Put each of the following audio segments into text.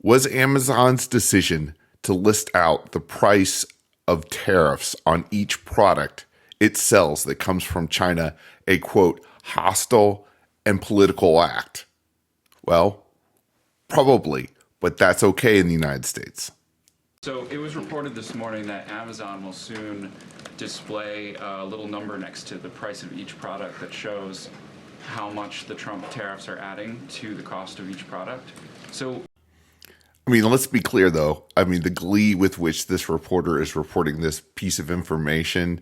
Was Amazon's decision to list out the price of tariffs on each product it sells that comes from China a quote, hostile and political act? Well, probably, but that's okay in the United States. So it was reported this morning that Amazon will soon display a little number next to the price of each product that shows how much the Trump tariffs are adding to the cost of each product. So, I mean, let's be clear though. I mean, the glee with which this reporter is reporting this piece of information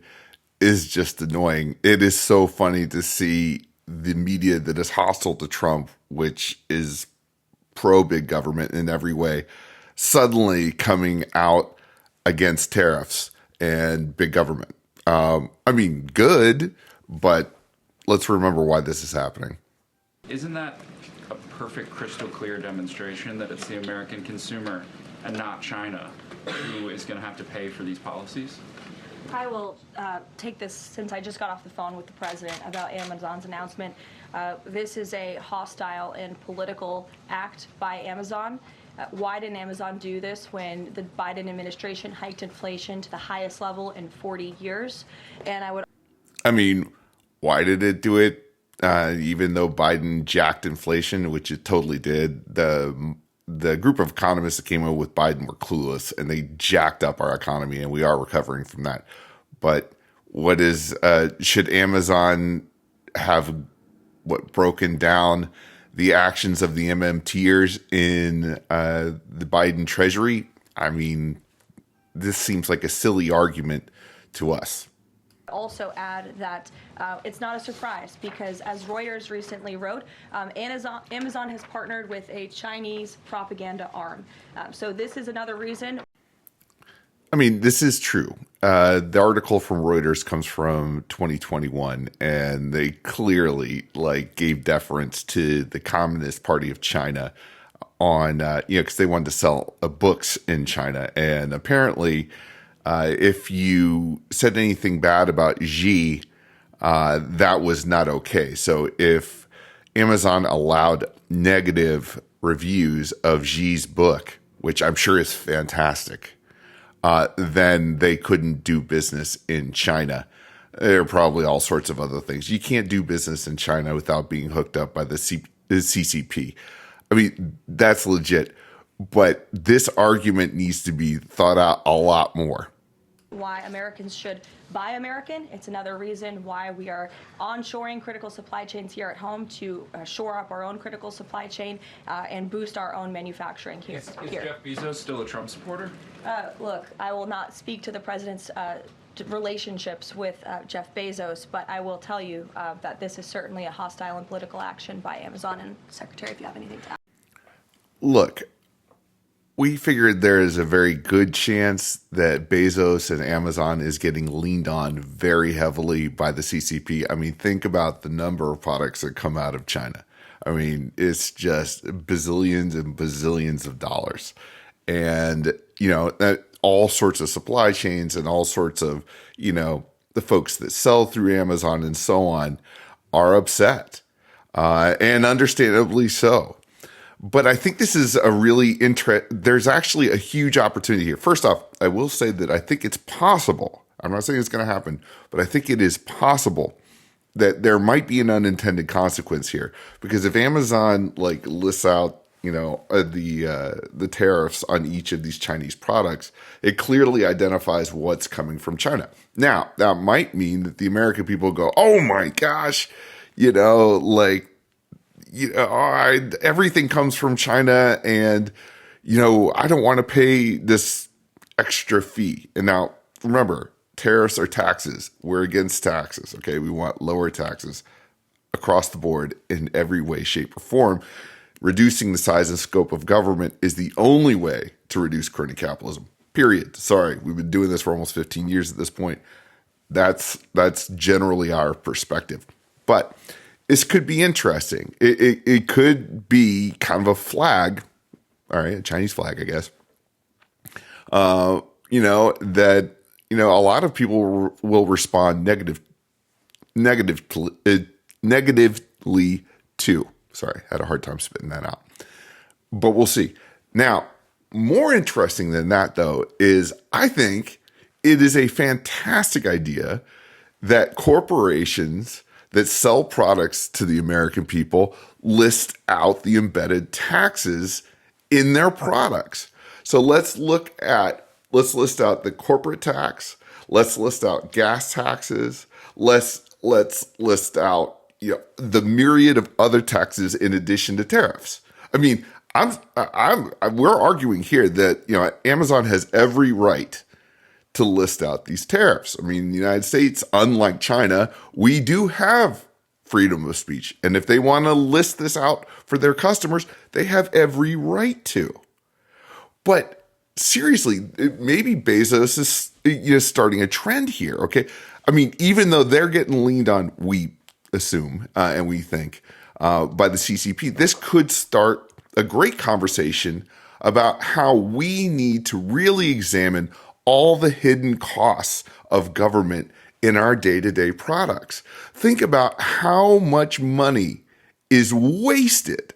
is just annoying. It is so funny to see the media that is hostile to Trump, which is pro big government in every way, suddenly coming out against tariffs and big government. I mean, good, but let's remember why this is happening. isn't that a perfect, crystal clear demonstration that it's the American consumer and not China who is going to have to pay for these policies? I will take this since I just got off the phone with the president about Amazon's announcement. This is a hostile and political act by Amazon. Why didn't Amazon do this when the Biden administration hiked inflation to the highest level in 40 years? And I mean, why did it do it? Even though Biden jacked inflation, which it totally did, the group of economists that came up with Biden were clueless, and they jacked up our economy, and we are recovering from that. But should Amazon have broken down the actions of the MMTers in the Biden Treasury? I mean, this seems like a silly argument to us. also add that it's not a surprise because, as Reuters recently wrote, Amazon has partnered with a Chinese propaganda arm. So this is another reason. I mean, this is true. The article from Reuters comes from 2021, and they clearly gave deference to the Communist Party of China on, because they wanted to sell books in China. And apparently, if you said anything bad about Xi, that was not okay. So if Amazon allowed negative reviews of Xi's book, which I'm sure is fantastic, then they couldn't do business in China. There are probably all sorts of other things. You can't do business in China without being hooked up by the CCP. I mean, that's legit. But this argument needs to be thought out a lot more. Why Americans should buy American. It's another reason why we are onshoring critical supply chains here at home to shore up our own critical supply chain and boost our own manufacturing here. Is Jeff Bezos still a Trump supporter? Look, I will not speak to the president's relationships with Jeff Bezos, but I will tell you that this is certainly a hostile and political action by Amazon. And Secretary, if you have anything to add. Look, we figured there is a very good chance that Bezos and Amazon is getting leaned on very heavily by the CCP. I mean, think about the number of products that come out of China. I mean, it's just bazillions and bazillions of dollars. And, that all sorts of supply chains and all sorts of, the folks that sell through Amazon and so on are upset, and understandably so. But I think this is a really there's actually a huge opportunity here. First off, I will say that I think it's possible. I'm not saying it's going to happen, but I think it is possible that there might be an unintended consequence here. Because if Amazon lists out, the tariffs on each of these Chinese products, it clearly identifies what's coming from China. Now, that might mean that the American people go, oh my gosh, everything comes from China, and I don't want to pay this extra fee. And now remember, tariffs are taxes. We're against taxes. Okay, we want lower taxes across the board in every way, shape, or form. Reducing the size and scope of government is the only way to reduce crony capitalism. Period. Sorry, we've been doing this for almost 15 years at this point. That's generally our perspective, but this could be interesting. It could be kind of a flag, all right, a Chinese flag, I guess. A lot of people will respond negatively to. Sorry, I had a hard time spitting that out. But we'll see. Now, more interesting than that, though, is I think it is a fantastic idea that corporations that sell products to the American people list out the embedded taxes in their products. So let's list out the corporate tax. Let's list out gas taxes. Let's list out the myriad of other taxes in addition to tariffs. I mean, we're arguing here that Amazon has every right to list out these tariffs. I mean, the United States, unlike China, we do have freedom of speech. And if they want to list this out for their customers, they have every right to. But seriously, maybe Bezos is starting a trend here, okay? I mean, even though they're getting leaned on, we assume and we think by the CCP, this could start a great conversation about how we need to really examine all the hidden costs of government in our day-to-day products. Think about how much money is wasted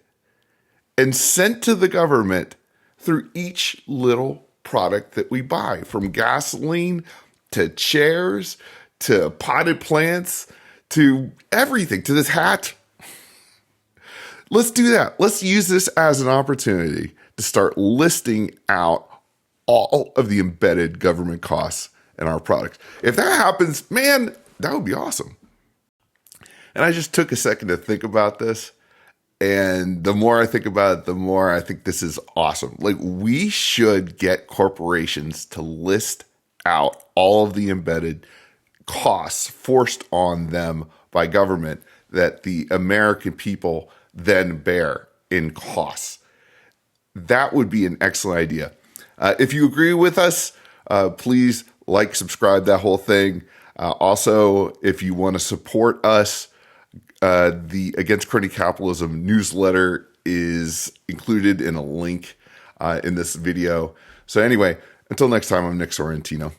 and sent to the government through each little product that we buy, from gasoline to chairs to potted plants to everything, to this hat. Let's do that. Let's use this as an opportunity to start listing out all of the embedded government costs in our products. If that happens, man, that would be awesome. And I just took a second to think about this. And the more I think about it, the more I think this is awesome. Like, we should get corporations to list out all of the embedded costs forced on them by government that the American people then bear in costs. That would be an excellent idea. If you agree with us, please like, subscribe, that whole thing. Also, if you want to support us, the Against Crony Capitalism newsletter is included in a link in this video. So anyway, until next time, I'm Nick Sorrentino.